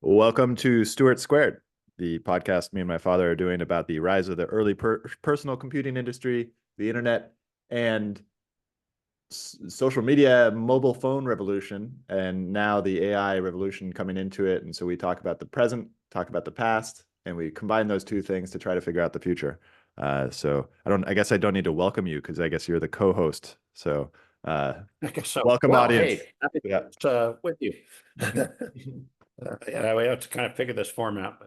Welcome to Stewart Squared, the podcast me and my father are doing about the rise of the early personal computing industry, the internet, and social media, mobile phone revolution, and now the AI revolution coming into it. And so we talk about the present, talk about the past, and we combine those two things to try to figure out the future. I guess I don't need to welcome you because I guess you're the co-host. So I guess so. welcome, Well, audience. hey, happy Yeah. with you. Yeah, we have to kind of figure this format.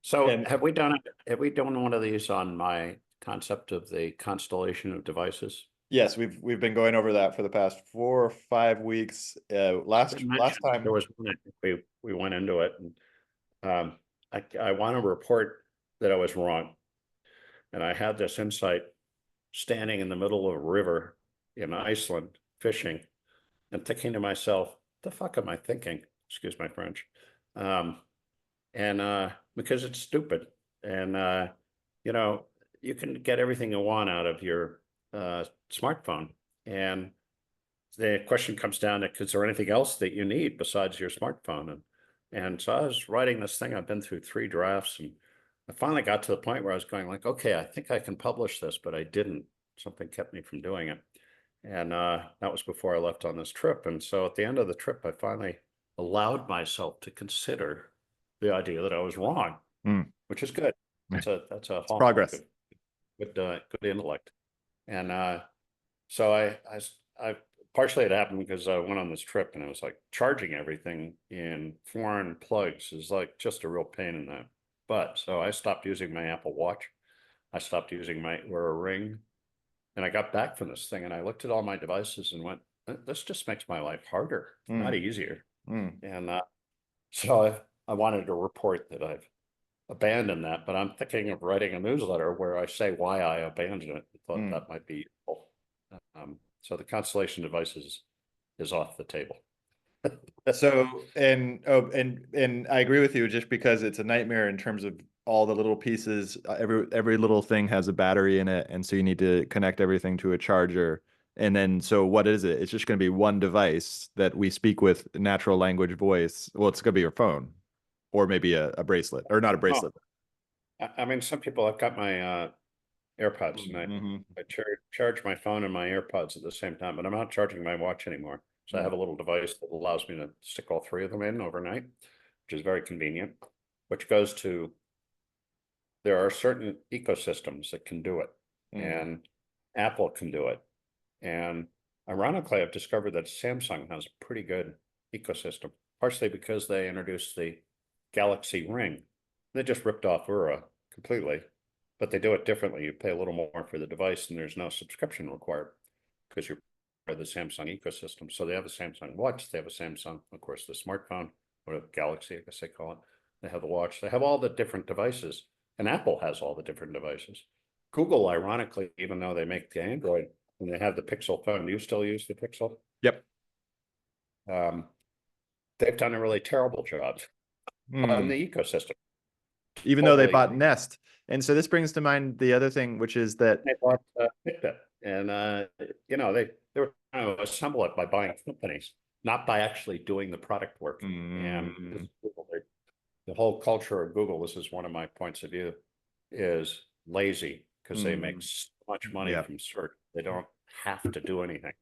So And have we done one of these on my concept of the constellation of devices? yes, we've been going over that for the past 4 or 5 weeks. Last You last mentioned there time, was one, I think we went into it, and I want to report that I was wrong. And I had this insight standing in the middle of a river in Iceland fishing and thinking to myself, the fuck am I thinking? Excuse my French. Um, and because it's stupid. And you know, you can get everything you want out of your smartphone. And the question comes down to, is there anything else that you need besides your smartphone? And so I was writing this thing. I've been through 3 drafts, and I finally got to the point where I was going like, okay, I think I can publish this, but I didn't. Something kept me from doing it. And that was before I left on this trip. And so at the end of the trip, I finally allowed myself to consider the idea that I was wrong, which is good. That's a it's hallmark progress. of good intellect. And so I partially it happened because I went on this trip, and it was like charging everything in foreign plugs is like just a real pain in the butt. So I stopped using my Apple Watch. I stopped using my Oura Ring. And I got back from this thing, and I looked at all my devices and went, this just makes my life harder, not easier. And so I wanted to report that I've abandoned that, but I'm thinking of writing a newsletter where I say why I abandoned it. I thought that might be useful. So the Constellation devices is off the table. And I agree with you just because it's a nightmare in terms of all the little pieces. Every little thing has a battery in it, and so you need to connect everything to a charger. And then, so what is it? It's just going to be one device that we speak with natural language voice. Well, it's going to be your phone, or maybe a bracelet, or not a Oh, bracelet. I mean, some people, I've got my AirPods, and I charge my phone and my AirPods at the same time, but I'm not charging my watch anymore. So I have a little device that allows me to stick all 3 of them in overnight, which is very convenient, which goes to, there are certain ecosystems that can do it, and Apple can do it. And ironically, I've discovered that Samsung has a pretty good ecosystem, partially because they introduced the Galaxy Ring. They just ripped off Ura completely, but they do it differently. You pay a little more for the device, and there's no subscription required because you're part of the Samsung ecosystem. So they have a Samsung Watch, they have a Samsung, of course, the smartphone, or a Galaxy, I guess they call it. They have the watch, they have all the different devices, and Apple has all the different devices. Google, ironically, even though they make the Android, and they have the Pixel phone, do you still use the Pixel? Yep. They've done a really terrible job on the ecosystem. Even though they bought Nest. And so this brings to mind the other thing, which is that They bought Fitbit, and you know, they were trying to assemble it by buying companies, not by actually doing the product work. And the whole culture of Google, this is one of my points of view, is lazy because they make so much money from search. They don't have to do anything.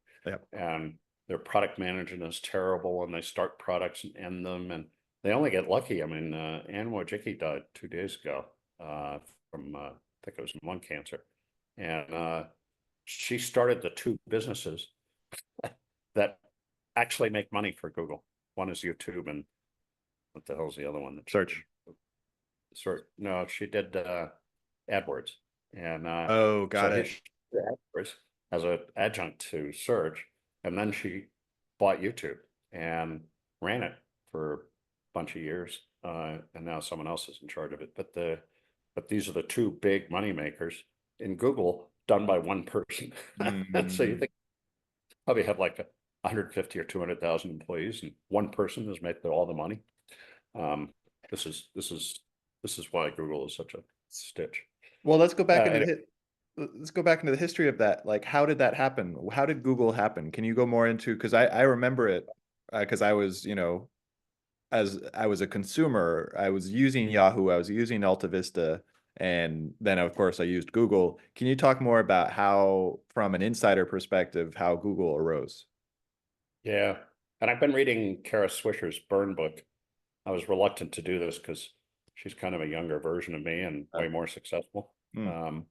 And their product management is terrible, and they start products and end them, and they only get lucky. I mean, Anne Wojcicki died 2 days ago from I think it was lung cancer, and she started the 2 businesses that actually make money for Google. One is YouTube, and what the hell's the other one? Search. No, she did AdWords, and got it. AdWords as an adjunct to search, and then she bought YouTube and ran it for a bunch of years, and now someone else is in charge of it. But these are the 2 big money makers in Google, done by one person. So you think probably have like 150 or 200,000 employees, and one person has made all the money. This is why Google is such a stitch. Well, let's go back into the history of that. Like, how did that happen? How did Google happen? Can you go more into, because I remember it because I was, as I was a consumer, I was using Yahoo, I was using Alta Vista, and then of course I used Google. Can you talk more about how, from an insider perspective, how Google arose? Yeah. And I've been reading Kara Swisher's Burn book. I was reluctant to do this because she's kind of a younger version of me and way more successful. Mm.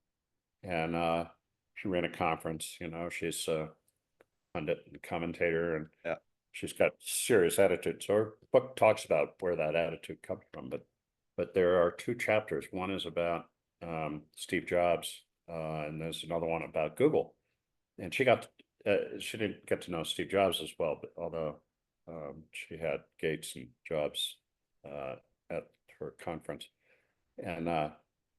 And she ran a conference, you know, she's a pundit and commentator, and Yeah. she's got serious attitude. So her book talks about where that attitude comes from. But there are two chapters. One is about Steve Jobs, and there's another one about Google. And she didn't get to know Steve Jobs as well, but although she had Gates and Jobs at her conference, and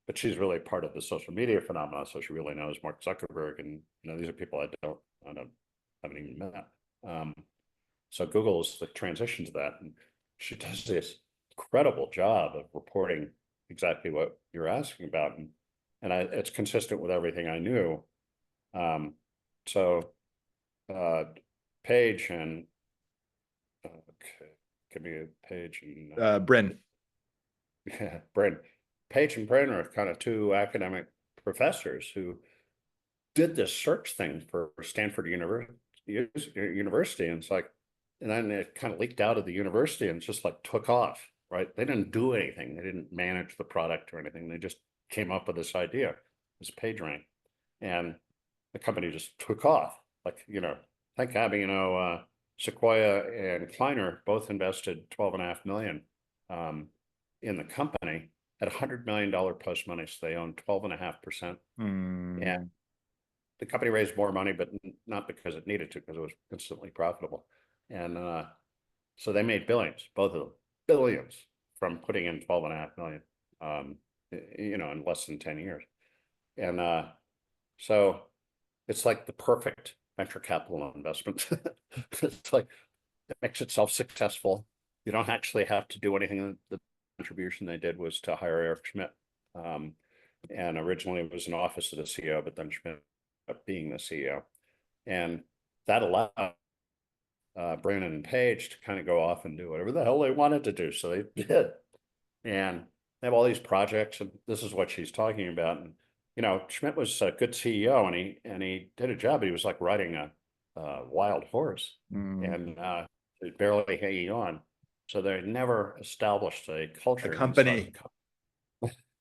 but she's really part of the social media phenomenon, so she really knows Mark Zuckerberg, and you know, these are people I haven't even met. So Google is the transition to that, and she does this incredible job of reporting exactly what you're asking about, and it's consistent with everything I knew. So Paige and okay, give me a Page and Bryn. yeah, Bryn. Paige and Bryn are kind of two academic professors who did this search thing for Stanford University, and it's like, and then it kind of leaked out of the university and just like took off, right? They didn't do anything. They didn't manage the product or anything. They just came up with this idea, this PageRank, and the company just took off. Like, you know, thank God, you know, Sequoia and Kleiner both invested 12.5 million in the company at $100 million post money. So they own 12.5%. And the company raised more money, but not because it needed to, because it was consistently profitable. And so they made billions, both of them, billions, from putting in 12.5 million, you know, in less than 10 years. And so it's like the perfect venture capital investment. It's like, it makes itself successful. You don't actually have to do anything. The contribution they did was to hire Eric Schmidt. And originally it was an office of the CEO, but then Schmidt up being the CEO. And that allowed Brandon and Page to kind of go off and do whatever the hell they wanted to do. So they did. And they have all these projects, and this is what she's talking about. And you know, Schmidt was a good CEO, and he did a job. He was like riding a wild horse, and barely hanging on. So they never established a culture company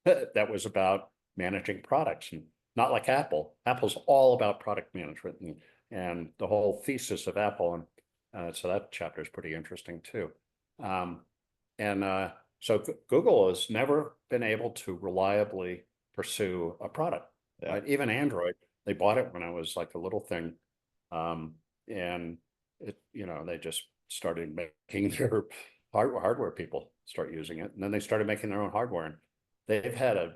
that was about managing products, and not like Apple. Apple's all about product management, and the whole thesis of Apple. And so that chapter is pretty interesting too. So Google has never been able to reliably pursue a product. Yeah. Right? Even Android, they bought it when I was like a little thing, and it, you know, they just started making their hardware people start using it, and then they started making their own hardware. And they've had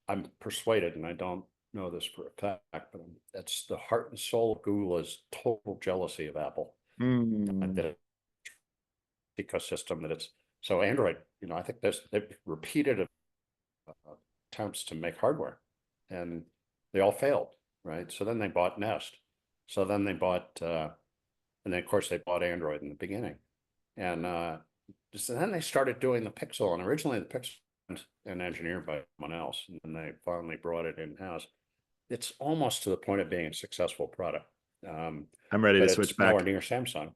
I'm persuaded, and I don't know this for a fact, but that's the heart and soul of Google is total jealousy of Apple. And that ecosystem that it's so Android, you know, I think they've repeated attempts to make hardware, and they all failed, right? So then they bought Nest. So then they bought, and then of course they bought Android in the beginning, and so then they started doing the Pixel. And originally the Pixel was engineered by someone else, and then they finally brought it in house. It's almost to the point of being a successful product. I'm ready to switch back. Nowhere near Samsung.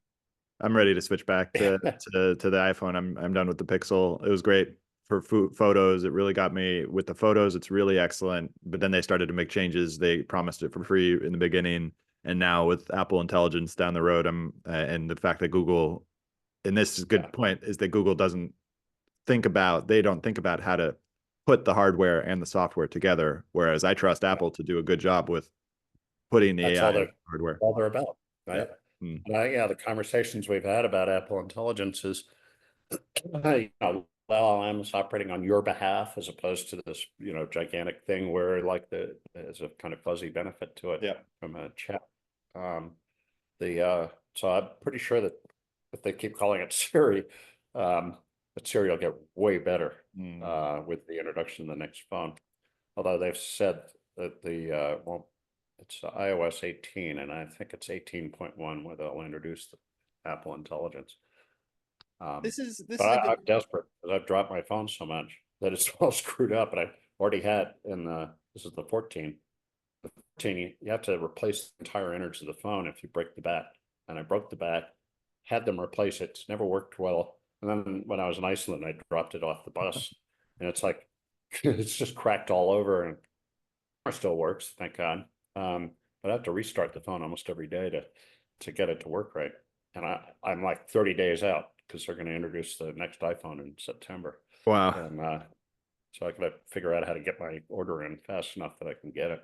I'm ready to switch back to the iPhone. I'm done with the Pixel. It was great for photos. It really got me with the photos. It's really excellent. But then they started to make changes. They promised it for free in the beginning, and now with Apple Intelligence down the road, and the fact that Google, and this is a good point, is that Google doesn't think about, they don't think about how to put the hardware and the software together. Whereas I trust Apple to do a good job with putting the AI hardware. All they're about, right? Yeah, the conversations we've had about Apple Intelligence is, you know, well, I'm operating on your behalf as opposed to this, you know, gigantic thing where like there's a kind of fuzzy benefit to it from a chat. So I'm pretty sure that if they keep calling it Siri, that Siri will get way better with the introduction of the next phone. Although they've said that it's iOS 18, and I think it's 18.1 where they'll introduce the Apple Intelligence. This is But a good. I'm desperate because I've dropped my phone so much that it's all screwed up. And I already had this is the 14. The 14, you have to replace the entire innards of the phone if you break the back. And I broke the back, had them replace it. It's never worked well. And then when I was in Iceland, I dropped it off the bus, and it's like it's just cracked all over, and it still works, thank God. But I have to restart the phone almost every day to get it to work right. And I'm like 30 days out because they're going to introduce the next iPhone in September. Wow. And so I gotta figure out how to get my order in fast enough that I can get it.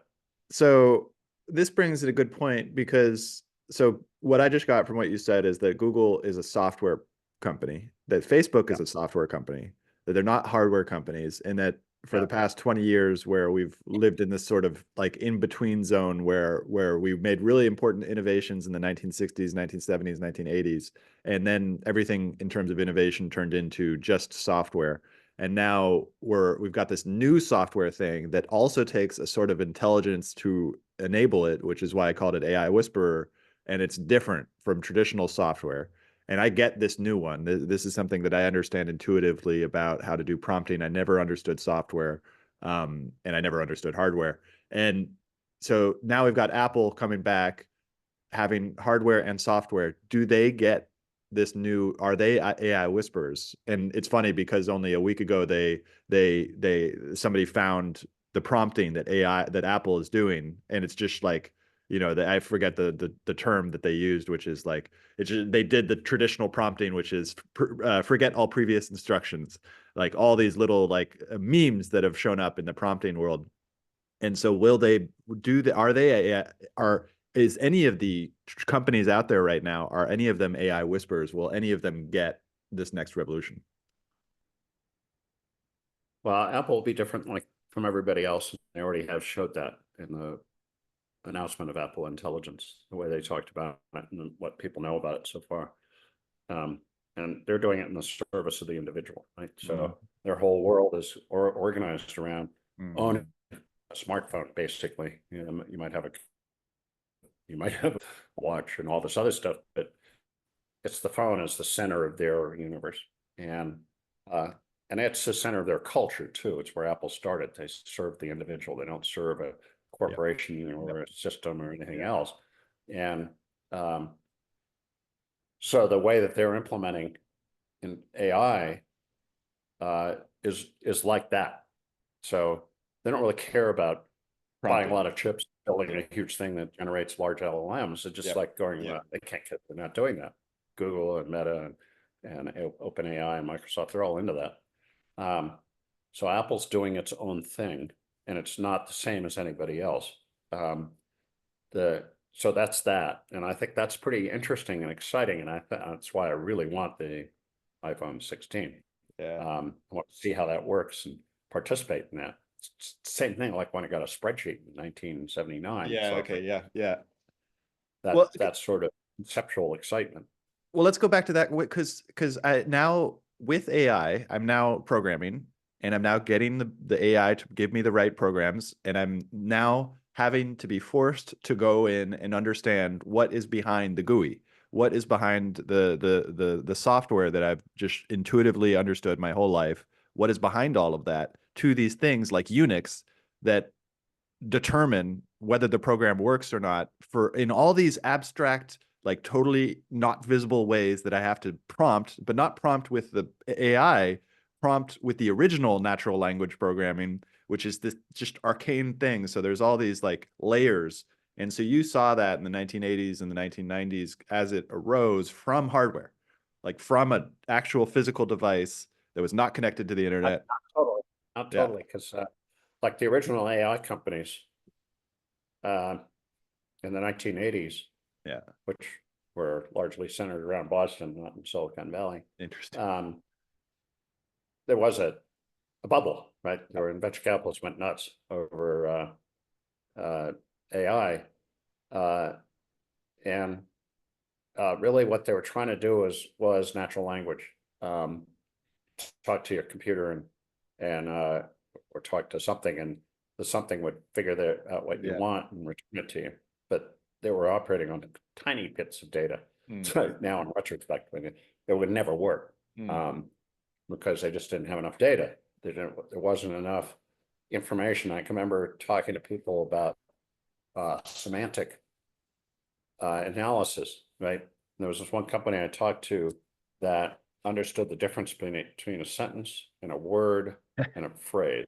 So this brings it a good point, because so what I just got from what you said is that Google is a software company, that Facebook is a software company, that they're not hardware companies, and that for the past 20 years where we've lived in this sort of like in between zone where we made really important innovations in the 1960s, 1970s, 1980s, and then everything in terms of innovation turned into just software. And now we've got this new software thing that also takes a sort of intelligence to enable it, which is why I called it AI Whisperer. And it's different from traditional software. And I get this new one. This is something that I understand intuitively about how to do prompting. I never understood software, and I never understood hardware. And so now we've got Apple coming back, having hardware and software. Do they get this new? Are they AI whisperers? And it's funny because only a week ago somebody found the prompting that Apple is doing, and it's just like, I forget the term that they used, which is like they did the traditional prompting, which is forget all previous instructions, like all these little like memes that have shown up in the prompting world. And so will they do the are they are is any of the companies out there right now, are any of them AI whispers? Will any of them get this next revolution? Well, Apple will be different like from everybody else. They already have showed that in the announcement of Apple Intelligence, the way they talked about it and what people know about it so far. And they're doing it in the service of the individual, right? So their whole world is organized around owning a smartphone, basically. You might have a watch and all this other stuff, but it's the phone as the center of their universe. And it's the center of their culture too. It's where Apple started. They serve the individual. They don't serve a corporation or a system or anything else. And so the way that they're implementing in AI is like that. So they don't really care about buying a lot of chips, building a huge thing that generates large LLMs. It's just like going, they can't get, they're not doing that. Google and Meta and OpenAI and Microsoft, they're all into that. So Apple's doing its own thing, and it's not the same as anybody else. So that's that, and I think that's pretty interesting and exciting, and that's why I really want the iPhone 16. I want to see how that works and participate in that. It's the same thing like when I got a spreadsheet in 1979. That's sort of conceptual excitement. Well, let's go back to that, because I now with AI, I'm now programming, and I'm now getting the AI to give me the right programs, and I'm now having to be forced to go in and understand what is behind the GUI, what is behind the software that I've just intuitively understood my whole life, what is behind all of that, to these things like Unix that determine whether the program works or not, for in all these abstract, like totally not visible ways that I have to prompt, but not prompt with the AI, prompt with the original natural language programming, which is this just arcane thing. So there's all these like layers. And so you saw that in the 1980s and the 1990s as it arose from hardware, like from an actual physical device that was not connected to the internet. Not totally, because like the original AI companies in the 1980s, which were largely centered around Boston, not in Silicon Valley. Interesting. There was a bubble, right? There were venture capitalists went nuts over AI, and really what they were trying to do was natural language. Talk to your computer and or talk to something, and the something would figure out what you want and return it to you. But they were operating on tiny bits of data. So now in retrospect, it would never work. because they just didn't have enough data. There wasn't enough information. I can remember talking to people about semantic analysis, right? There was this one company I talked to that understood the difference between a sentence and a word and a phrase.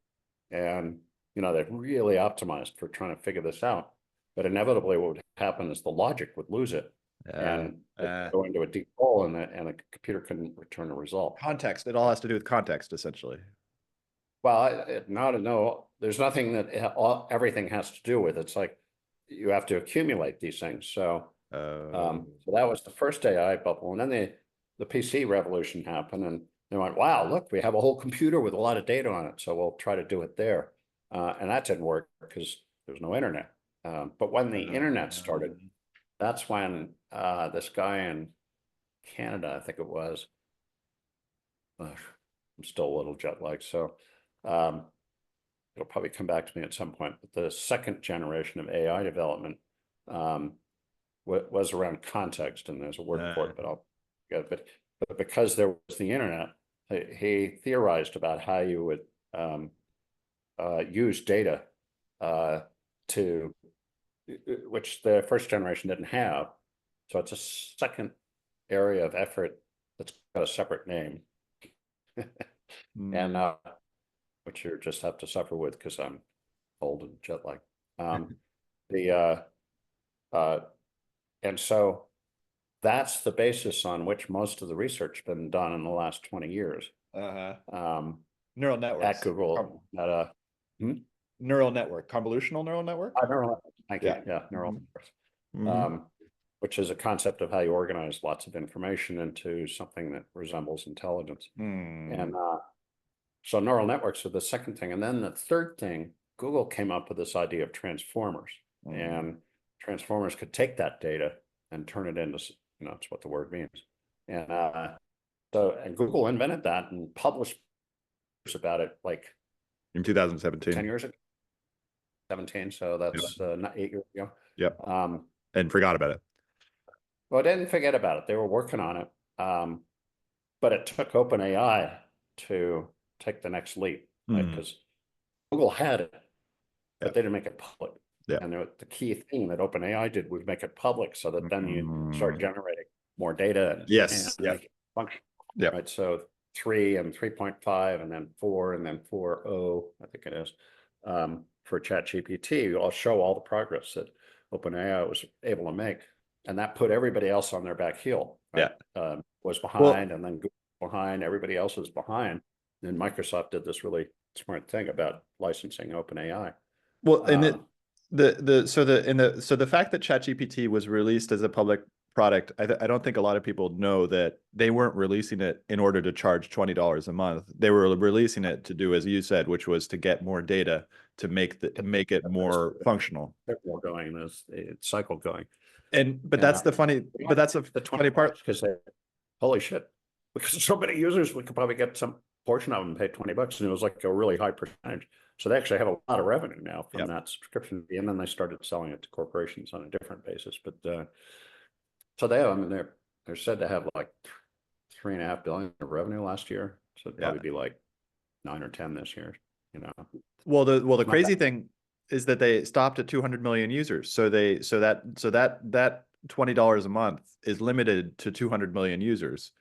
And, they really optimized for trying to figure this out. But inevitably what would happen is the logic would lose it. And go into a deep hole and the computer couldn't return a result. Context. It all has to do with context, essentially. Well, there's nothing that everything has to do with. It's like you have to accumulate these things. So that was the first AI bubble. And then the PC revolution happened and they went, wow, look, we have a whole computer with a lot of data on it. So we'll try to do it there. And that didn't work because there's no internet. But when the internet started, that's when this guy in Canada, I think it was, I'm still a little jet lagged, so it'll probably come back to me at some point. But the second generation of AI development was around context, and there's a word for it, but I'll get it. But because there was the internet, he theorized about how you would use data to, which the first generation didn't have. So it's a second area of effort that's got a separate name. And which you just have to suffer with because I'm old and jet lagged. And so that's the basis on which most of the research has been done in the last 20 years. Neural networks. At Google. Neural network, convolutional neural network? Thank you. Yeah, neural networks. Which is a concept of how you organize lots of information into something that resembles intelligence. And so neural networks are the second thing. And then the third thing, Google came up with this idea of transformers. And transformers could take that data and turn it into, it's what the word means. And and Google invented that and published about it like in 2017. 10 years ago. 17, so that's not 8 years ago. Yep. And forgot about it. Well, I didn't forget about it. They were working on it. But it took OpenAI to take the next leap, right? Because Google had it, but they didn't make it public. And the key thing that OpenAI did was make it public so that then you start generating more data and make it function. Right. So 3 and 3.5 and then 4 and then 4.0, I think it is, for ChatGPT. I'll show all the progress that OpenAI was able to make. And that put everybody else on their back heel. Right? Was behind, and then Google behind, everybody else was behind. And Microsoft did this really smart thing about licensing OpenAI. Well, and so the fact that ChatGPT was released as a public product, I don't think a lot of people know that they weren't releasing it in order to charge $20 a month. They were releasing it to do, as you said, which was to get more data to make it more functional. More going, this cycle going. But that's the funny part, because holy shit, because so many users, we could probably get some portion of them pay $20, and it was like a really high percentage. So they actually have a lot of revenue now from that subscription fee, and then they started selling it to corporations on a different basis. But so they're said to have like $3.5 billion of revenue last year. So it'd probably be like 9 or 10 this year. Well, the crazy thing is that they stopped at 200 million users. So that $20 a month is limited to 200 million users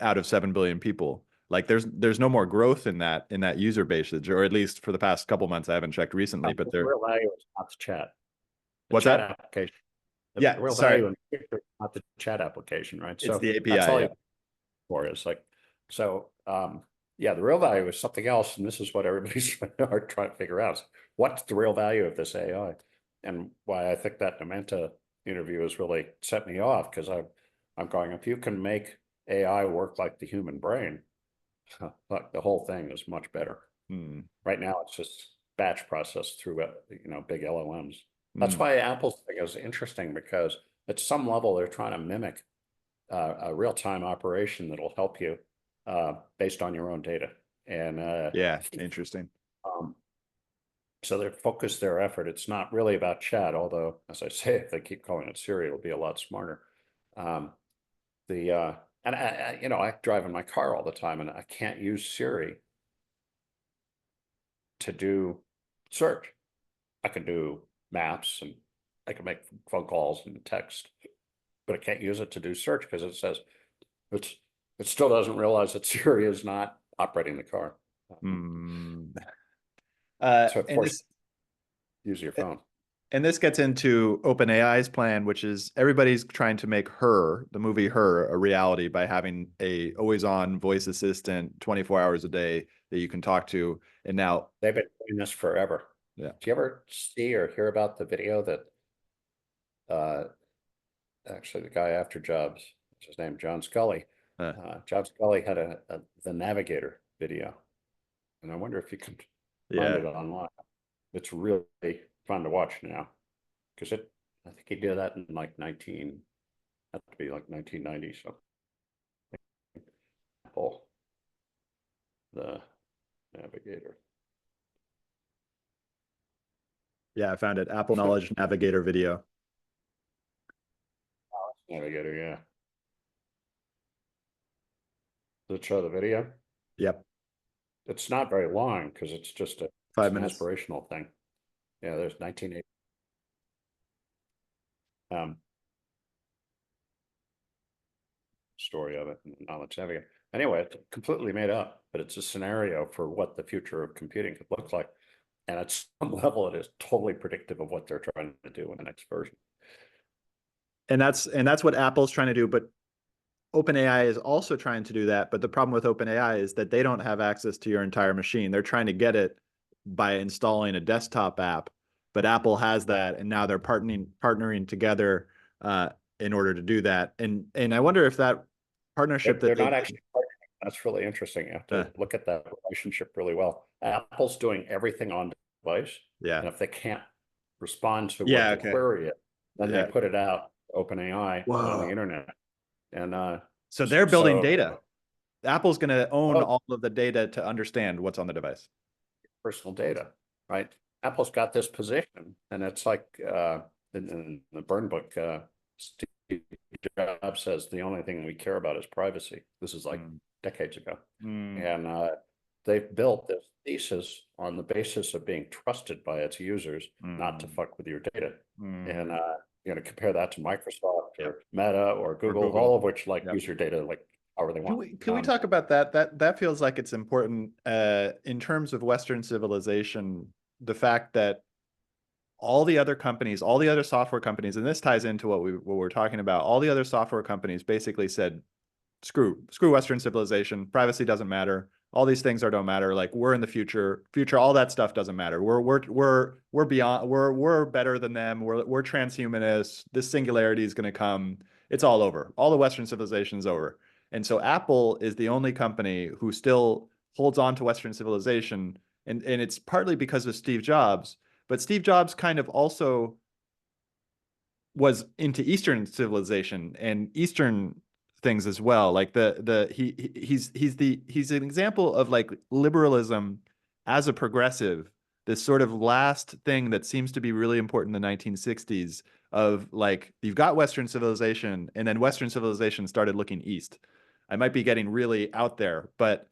out of 7 billion people. Like there's no more growth in that user base, or at least for the past couple months. I haven't checked recently, but the real value is not the chat. What's chat that? Application. The real value is not the chat application, right? It's so the API. That's all for it's like so. The real value is something else, and this is what everybody's trying to figure out. What's the real value of this AI? And why I think that Numenta interview has really set me off, because I'm going, if you can make AI work like the human brain, look, the whole thing is much better. Right now, it's just batch processed through big LLMs. That's why Apple's thing is interesting, because at some level they're trying to mimic a real-time operation that'll help you based on your own data. And interesting. So they focus their effort. It's not really about chat, although, as I say, if they keep calling it Siri, it'll be a lot smarter. And I drive in my car all the time, and I can't use Siri to do search. I can do maps, and I can make phone calls and text, but I can't use it to do search because it says it still doesn't realize that Siri is not operating the car. Hmm. So it And forces this you to use your phone. and this gets into OpenAI's plan, which is everybody's trying to make Her, the movie Her, a reality by having a always-on voice assistant 24 hours a day that you can talk to. And now, They've been doing this forever. yeah, Do you ever see or hear about the video that actually the guy after Jobs, what's his name, John Scully? uh, John Scully had the Navigator video, and I wonder if you can find yeah, it online. It's really fun to watch now because I think he did that in like 1990. So Apple, the Navigator. yeah, I found it. Apple Knowledge Navigator video. Navigator, yeah. Does it show the video? Yep, It's not very long because it's just it's 5 an minutes. aspirational thing. Yeah, there's 1980. Story of it and knowledge navigator. Anyway, it's completely made up, but it's a scenario for what the future of computing could look like. And at some level, it is totally predictive of what they're trying to do in the next version. And that's what Apple's trying to do, but OpenAI is also trying to do that. But the problem with OpenAI is that they don't have access to your entire machine. They're trying to get it by installing a desktop app, but Apple has that, and now they're partnering together in order to do that. And I wonder if that partnership They're that they not did, actually partnering. That's really interesting. You have to look at that relationship really well. Apple's doing everything on device, yeah, and if they can't respond to yeah, what the okay, query is, then they yeah. put it out OpenAI on the Whoa. internet. And So they're building so data. Apple's going to own oh, all of the data to understand what's on the device. personal data, right? Apple's got this position, and it's like in the burn book, Steve Jobs says the only thing we care about is privacy. This is like decades ago. And they've built this thesis on the basis of being trusted by its users, not to fuck with your data. And compare that to Microsoft or Meta or Google, all of which like use your data like however they want. Can we talk about that? That feels like it's important in terms of Western civilization. The fact that all the other companies, all the other software companies, and this ties into what we're talking about. All the other software companies basically said, "Screw Western civilization. Privacy doesn't matter. All these things don't matter. Like we're in the future. All that stuff doesn't matter. We're beyond. We're better than them. We're transhumanists. This singularity is going to come. It's all over. All the Western civilization is over." And so Apple is the only company who still holds on to Western civilization, and it's partly because of Steve Jobs. But Steve Jobs kind of also was into Eastern civilization and Eastern things as well. Like he's an example of like liberalism as a progressive, this sort of last thing that seems to be really important in the 1960s of like you've got Western civilization and then Western civilization started looking east. I might be getting really out there, but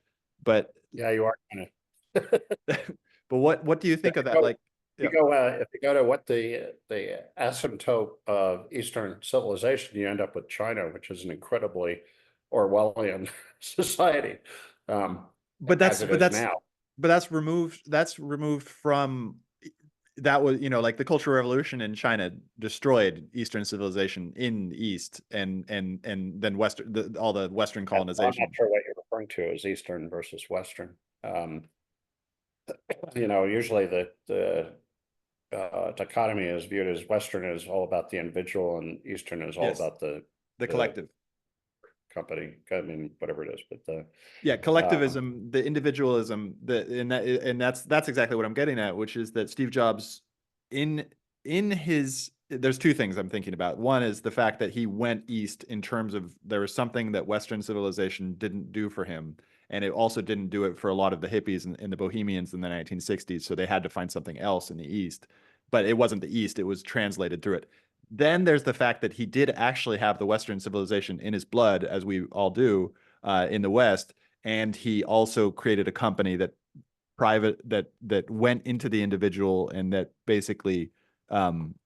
Yeah, you are kind of. but what do you think of that? Like, You go if you go to what the asymptote of Eastern civilization, you end up with China, which is an incredibly Orwellian society, but as it is now. that's removed from that was like the Cultural Revolution in China destroyed Eastern civilization in the East and then all the Western I'm colonization. not sure what you're referring to as Eastern versus Western. Usually the dichotomy is viewed as Western is all about the individual and Eastern is all Yes, about the collective. company. I mean, whatever it is, but Yeah, collectivism, the individualism, and that's exactly what I'm getting at, which is that Steve Jobs in his there's two things I'm thinking about. One is the fact that he went east in terms of there was something that Western civilization didn't do for him, and it also didn't do it for a lot of the hippies and the bohemians in the 1960s, so they had to find something else in the East. But it wasn't the East, it was translated through it. Then there's the fact that he did actually have the Western civilization in his blood, as we all do in the West, and he also created a company that went into the individual and that basically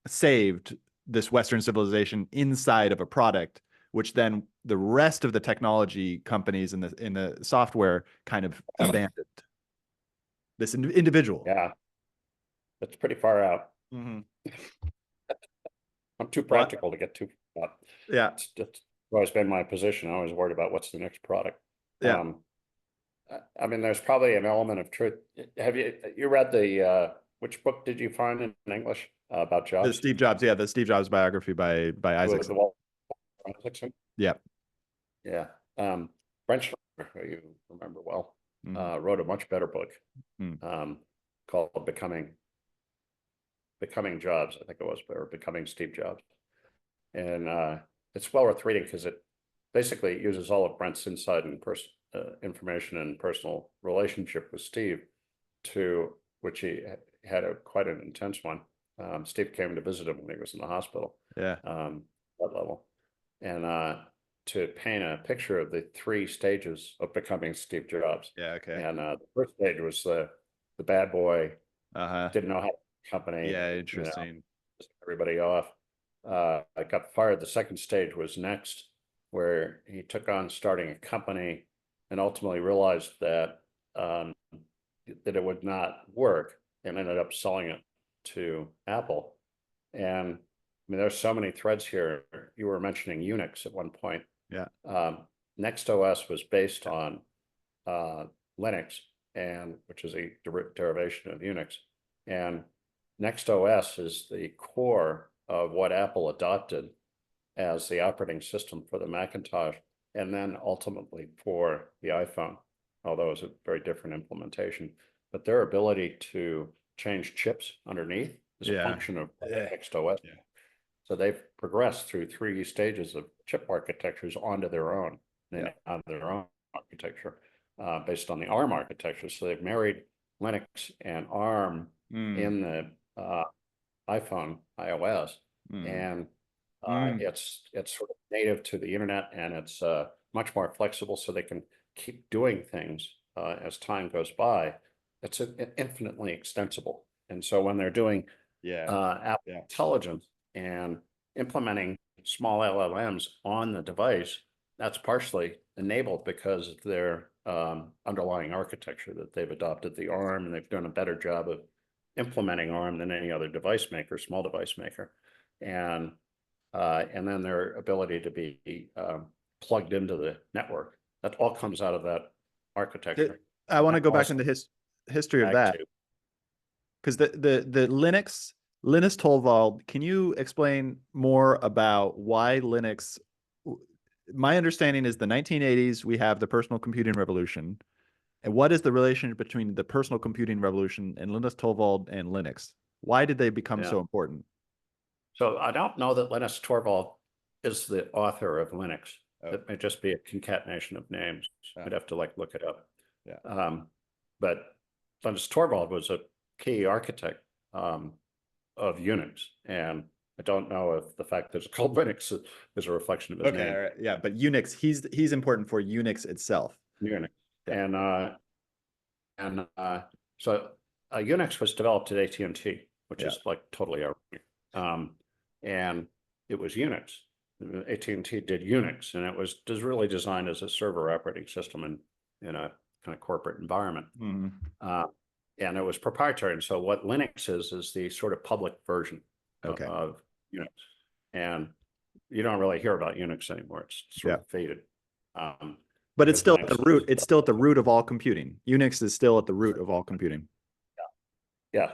saved this Western civilization inside of a product, which then the rest of the technology companies in the software kind of abandoned. This individual. Yeah, that's pretty far out. Mm-hmm. I'm too practical to get too far. Yeah. It's always been my position. I always worried about what's the next product. Yeah. I mean, there's probably an element of truth. Have you read the which book did you find in English about Jobs? The Steve Jobs, the Steve Jobs biography by Isaacson. Isaacson? Yeah. Yeah. Brent Schneider, who you remember well, wrote a much better book called Becoming Jobs, I think it was, or Becoming Steve Jobs. And it's well worth reading because it basically uses all of Brent's inside and information and personal relationship with Steve, to which he had quite an intense one. Steve came to visit him when he was in the hospital. Yeah. That level. And to paint a picture of the 3 stages of becoming Steve Jobs. Yeah. Okay. And the first stage was the bad boy, didn't know how to company. Yeah. Interesting. Everybody off. I got fired. The second stage was next, where he took on starting a company and ultimately realized that that it would not work, and ended up selling it to Apple. And I mean, there's so many threads here. You were mentioning Unix at one point. Yeah. Next OS was based on Linux, and which is a derivation of Unix. And Next OS is the core of what Apple adopted as the operating system for the Macintosh, and then ultimately for the iPhone, although it was a very different implementation. But their ability to change chips underneath is a function of Next OS. Yeah. So they've progressed through 3 stages of chip architectures onto their own, architecture based on the ARM architecture. So they've married Linux and ARM in the iPhone, iOS, and it's sort of native to the internet, and it's much more flexible, so they can keep doing things as time goes by. It's infinitely extensible. And so when they're doing Apple Intelligence and implementing small LLMs on the device, that's partially enabled because of their underlying architecture that they've adopted the ARM, and they've done a better job of implementing ARM than any other device maker, small device maker. And then their ability to be plugged into the network. That all comes out of that architecture. I want to go back into history of that, because the Linus Torvald, can you explain more about why Linux? My understanding is the 1980s, we have the personal computing revolution. And what is the relationship between the personal computing revolution and Linus Torvald and Linux? Why did they become so important? So I don't know that Linus Torvald is the author of Linux. It may just be a concatenation of names. I'd have to look it up. But Linus Torvald was a key architect of Unix, and I don't know if the fact that it's called Linux is a reflection of his name. All right. Yeah, but Unix, he's important for Unix itself. Unix. So Unix was developed at AT&T, which is totally ironic. And it was Unix. AT&T did Unix, and it was really designed as a server operating system in a kind of corporate environment. And it was proprietary. And so what Linux is the sort of public version of Unix. And you don't really hear about Unix anymore. It's sort of faded. But it's still at the root. It's still at the root of all computing. Unix is still at the root of all computing. Yeah.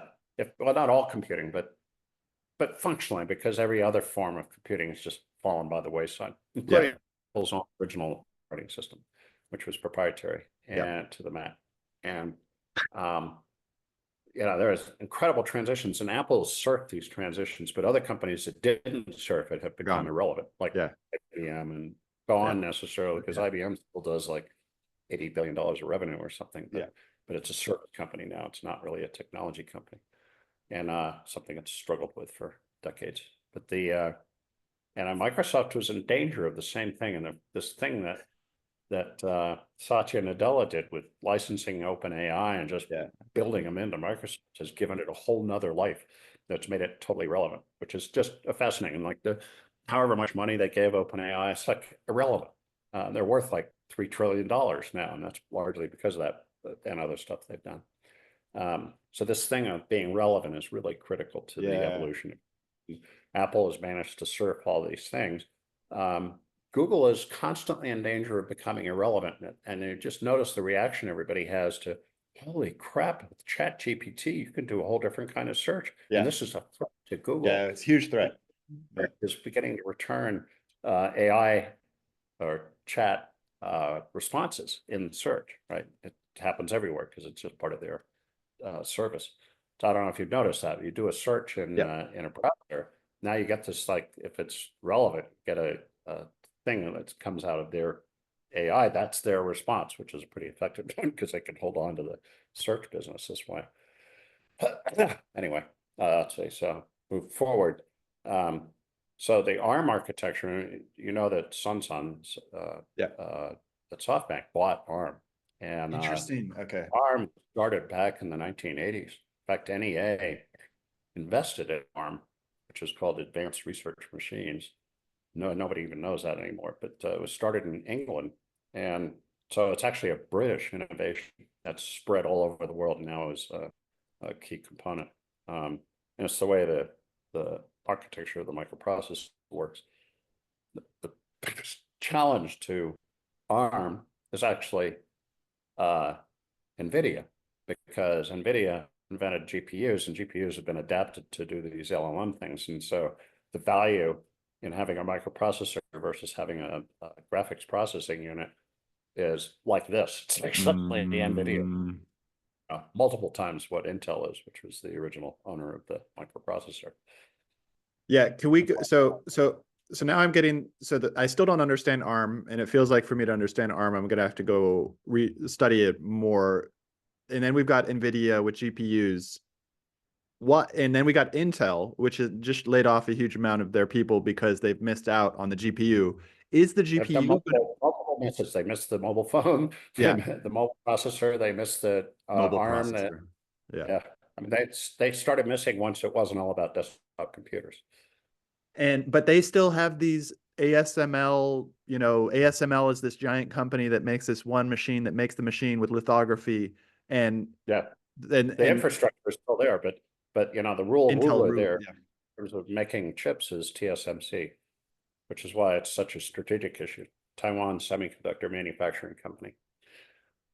Well, not all computing, but functionally, because every other form of computing has just fallen by the wayside, including Apple's own original operating system, which was proprietary and to the Mac. And there's incredible transitions, and Apple surfed these transitions, but other companies that didn't surf it have become irrelevant, like IBM and gone necessarily, because IBM still does like $80 billion of revenue or something. But it's a service company now. It's not really a technology company, and something it's struggled with for decades. But and Microsoft was in danger of the same thing. And this thing that Satya Nadella did with licensing OpenAI and just building them into Microsoft has given it a whole nother life that's made it totally relevant, which is just fascinating. Like however much money they gave OpenAI, it's like irrelevant. They're worth like $3 trillion now, and that's largely because of that and other stuff they've done. So this thing of being relevant is really critical to the evolution. Apple has managed to surf all these things. Google is constantly in danger of becoming irrelevant. And you just notice the reaction everybody has to, holy crap, with Chat GPT, you can do a whole different kind of search. And this is a threat to Google. Yeah, it's a huge threat. It's beginning to return AI or chat responses in search, right? It happens everywhere because it's just part of their service. So I don't know if you've noticed that. You do a search in a browser, now you get this, like, if it's relevant, get a thing that comes out of their AI, that's their response, which is a pretty effective one because they can hold on to the search business this way. Anyway, I'd say so. Move forward. So the ARM architecture, you know that Sun that SoftBank bought ARM. And interesting. Okay. ARM started back in the 1980s. In fact, NEA invested in ARM, which is called Advanced Research Machines. No, nobody even knows that anymore, but it was started in England. And so it's actually a British innovation that's spread all over the world now is a key component. And it's the way that the architecture of the microprocessor works. The biggest challenge to ARM is actually NVIDIA, because NVIDIA invented GPUs, and GPUs have been adapted to do these LLM things. And so the value in having a microprocessor versus having a graphics processing unit is like this. It's like suddenly the NVIDIA multiple times what Intel is, which was the original owner of the microprocessor. Yeah, can we go, so now I'm getting, so that I still don't understand ARM, and it feels like for me to understand ARM, I'm gonna have to go study it more. And then we've got NVIDIA with GPUs. And then we got Intel, which has just laid off a huge amount of their people because they've missed out on the GPU. Is the GPU multiple misses? They missed the mobile phone, the mobile processor, they missed the mobile ARM. processor. Yeah. I mean, they started missing once it wasn't all about desktop computers. But they still have these ASML, ASML is this giant company that makes this one machine that makes the machine with lithography. And the infrastructure is still there, but the rule of ruler there in terms of making chips is TSMC, which is why it's such a strategic issue. Taiwan Semiconductor Manufacturing Company.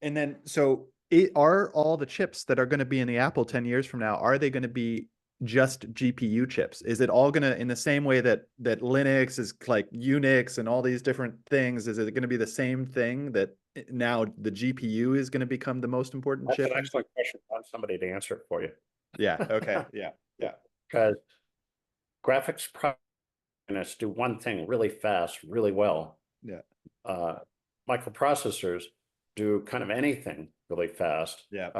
And then, so are all the chips that are going to be in the Apple 10 years from now, are they going to be just GPU chips? Is it all going to, in the same way that Linux is like Unix and all these different things, is it going to be the same thing that now the GPU is going to become the most important chip? That's an excellent question. I want somebody to answer it for you. Yeah. Okay. Yeah. Because graphics processors do one thing really fast, really well. Yeah. Microprocessors do kind of anything really fast. Yeah.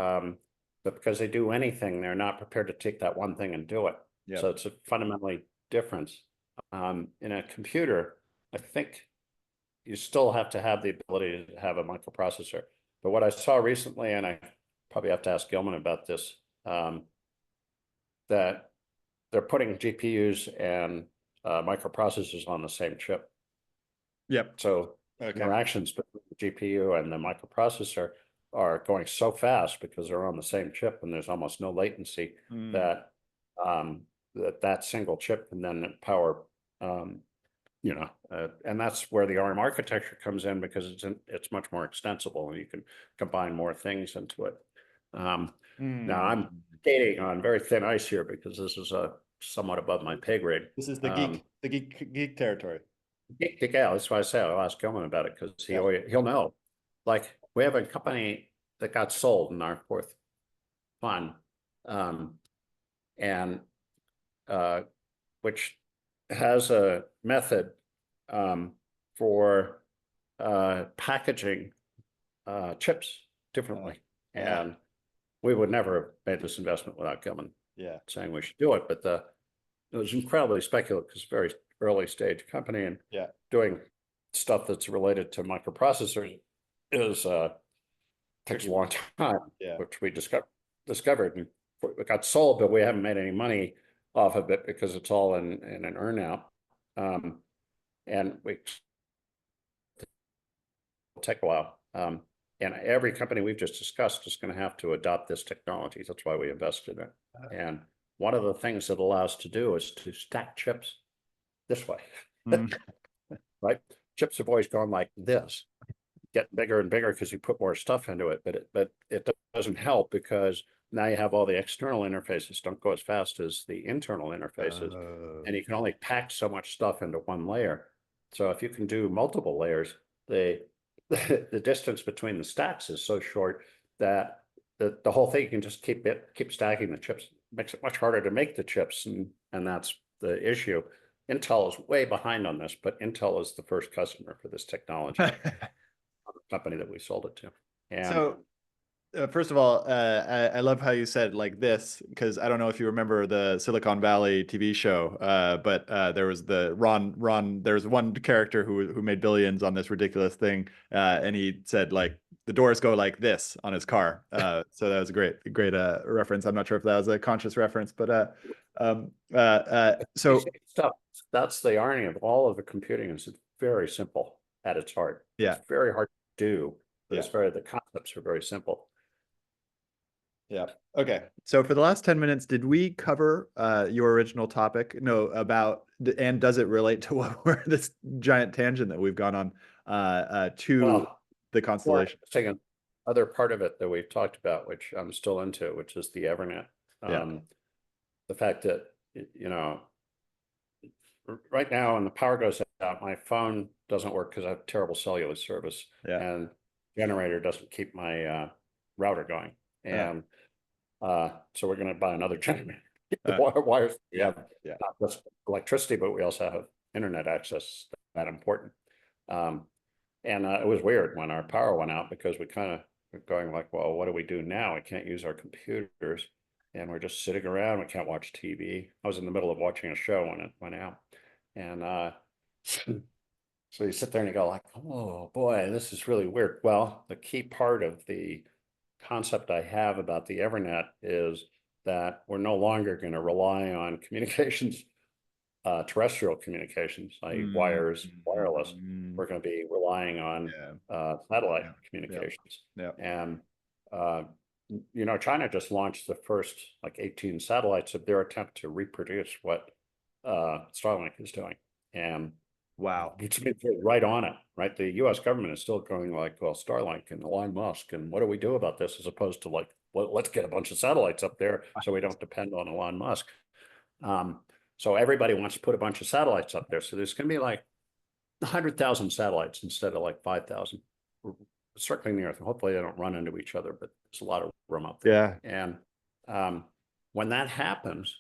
But because they do anything, they're not prepared to take that one thing and do it. Yeah. So it's a fundamentally difference. In a computer, I think you still have to have the ability to have a microprocessor. But what I saw recently, and I probably have to ask Gilman about this, that they're putting GPUs and microprocessors on the same chip. Yep. So interactions between the GPU and the microprocessor are going so fast because they're on the same chip, and there's almost no latency that that single chip can then power, and that's where the ARM architecture comes in, because it's much more extensible and you can combine more things into it. Now I'm skating on very thin ice here because this is somewhat above my pay grade. This is the geek territory. Yeah, that's why I say I'll ask Gilman about it, because he'll know. Like, we have a company that got sold in our fourth fund, and which has a method for packaging chips differently. And we would never have made this investment without Gilman saying we should do it. But it was incredibly speculative because very early stage company, and doing stuff that's related to microprocessors is takes a long time, which we discovered and it got sold, but we haven't made any money off of it because it's all in an earnout. And we take a while. And every company we've just discussed is going to have to adopt this technology. That's why we invested in it. And one of the things it allows to do is to stack chips this way, right? Chips have always gone like this, get bigger and bigger because you put more stuff into it, but it doesn't help because now you have all the external interfaces don't go as fast as the internal interfaces, and you can only pack so much stuff into one layer. So if you can do multiple layers, the distance between the stacks is so short that the whole thing, you can just keep stacking the chips. It makes it much harder to make the chips, and that's the issue. Intel is way behind on this, but Intel is the first customer for this technology. Company that we sold it to. And so first of all, I love how you said like this, because I don't know if you remember the Silicon Valley TV show, but there was there's one character who made billions on this ridiculous thing, and he said like the doors go like this on his car. So that was a great reference. I'm not sure if that was a conscious reference, but so stuff, that's the irony of all of the computing, is it's very simple at its heart. Yeah. It's very hard to do, but the concepts are very simple. Yeah. Okay. So for the last 10 minutes, did we cover your original topic? No, about, and does it relate to what we're this giant tangent that we've gone on to the Constellation? Second, other part of it that we've talked about, which I'm still into, which is the Evernet. The fact that, you know, right now when the power goes out, my phone doesn't work because I have terrible cellular service, and generator doesn't keep my router going. And so we're going to buy another generator. The wires we have not just electricity, but we also have internet access. That important. And it was weird when our power went out, because we kind of were going like, well, what do we do now? We can't use our computers, and we're just sitting around. We can't watch TV. I was in the middle of watching a show when it went out, and so you sit there and you go like, oh boy, this is really weird. Well, the key part of the concept I have about the Evernet is that we're no longer going to rely on communications, terrestrial communications, like wires, wireless. We're going to be relying on satellite communications. And you know, China just launched the first like 18 satellites of their attempt to reproduce what Starlink is doing. And wow, it's right on it, right? The US government is still going like, well, Starlink and Elon Musk, and what do we do about this, as opposed to like, well, let's get a bunch of satellites up there so we don't depend on Elon Musk. So everybody wants to put a bunch of satellites up there. So there's going to be like 100,000 satellites instead of like 5,000 circling the Earth. Hopefully they don't run into each other, but there's a lot of room up there. And when that happens,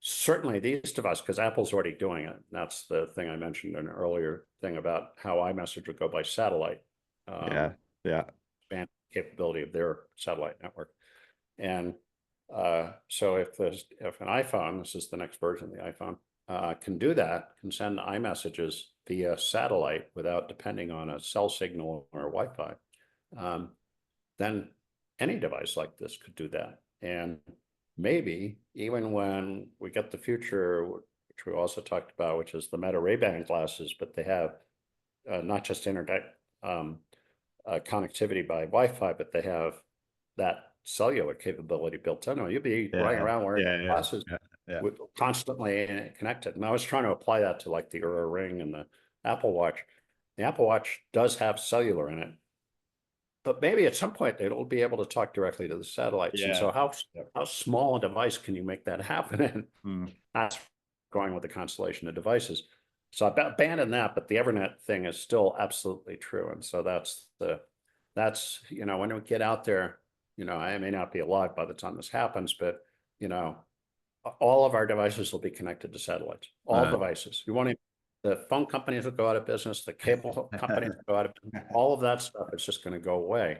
certainly these devices, because Apple's already doing it. That's the thing I mentioned in an earlier thing about how iMessage would go by satellite. Expand capability of their satellite network. And so if an iPhone, this is the next version of the iPhone, can do that, can send iMessages via satellite without depending on a cell signal or Wi-Fi, then any device like this could do that. And maybe even when we get the future, which we also talked about, which is the Meta Ray-Ban glasses, but they have not just internet connectivity by Wi-Fi, but they have that cellular capability built in. You'll be running around wearing glasses with constantly connected. And I was trying to apply that to like the Oura Ring and the Apple Watch. The Apple Watch does have cellular in it, but maybe at some point it'll be able to talk directly to the satellites. And so how small a device can you make that happen in? That's going with the constellation of devices. So I abandoned that, but the Evernet thing is still absolutely true. And so that's, you know, when we get out there, you know, I may not be alive by the time this happens, but, you know, all of our devices will be connected to satellites, all devices. You won't even, the phone companies will go out of business, the cable companies will go out of business, all of that stuff is just going to go away.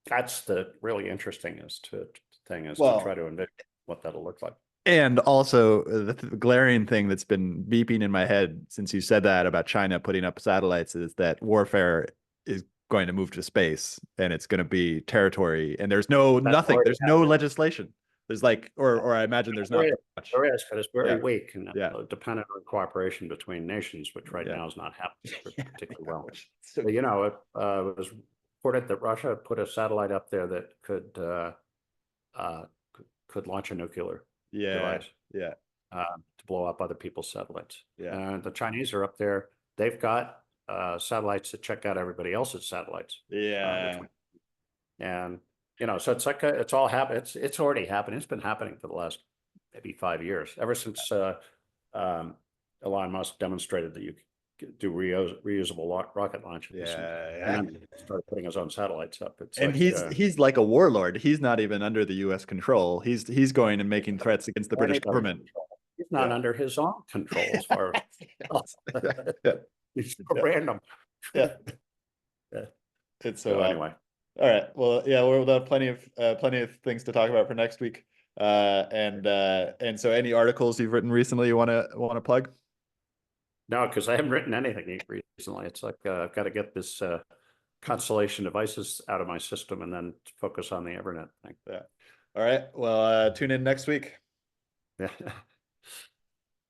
That's the really interesting thing is to try to envision what that'll look like. And also the glaring thing that's been beeping in my head since you said that about China putting up satellites is that warfare is going to move to space and it's going to be territory and there's That's nothing. already There's no happening. legislation. There's like, or I imagine there's not There is, very much. there is, but it's very Yeah. weak and Yeah. dependent on cooperation between nations, which right Yeah. now is not happening particularly well. So, But, you know, it was reported that Russia put a satellite up there that uh, could launch a nuclear yeah. device Yeah. to blow up other people's satellites. Yeah. And the Chinese are up there. They've got satellites that check out everybody else's satellites. Yeah. And you know, so it's like it's all happened. It's already happened. It's been happening for the last maybe 5 years, ever since Elon Musk demonstrated that you could do reusable rocket launches. Yeah. And then started putting his own satellites up. It's And like he's like a warlord. He's not even under the US control. He's going and making threats against the British government. control. He's not Yeah. under his own control as far as Yeah. it's so random. Yeah. Yeah. It's So anyway. All right. Well, yeah, we'll have plenty of things to talk about for next week. And so any articles you've written recently you want to plug? No, because I haven't written anything recently. It's like I've got to get this Constellation devices out of my system and then focus on the Evernet thing. Yeah. All right. Well, tune in next week. Yeah.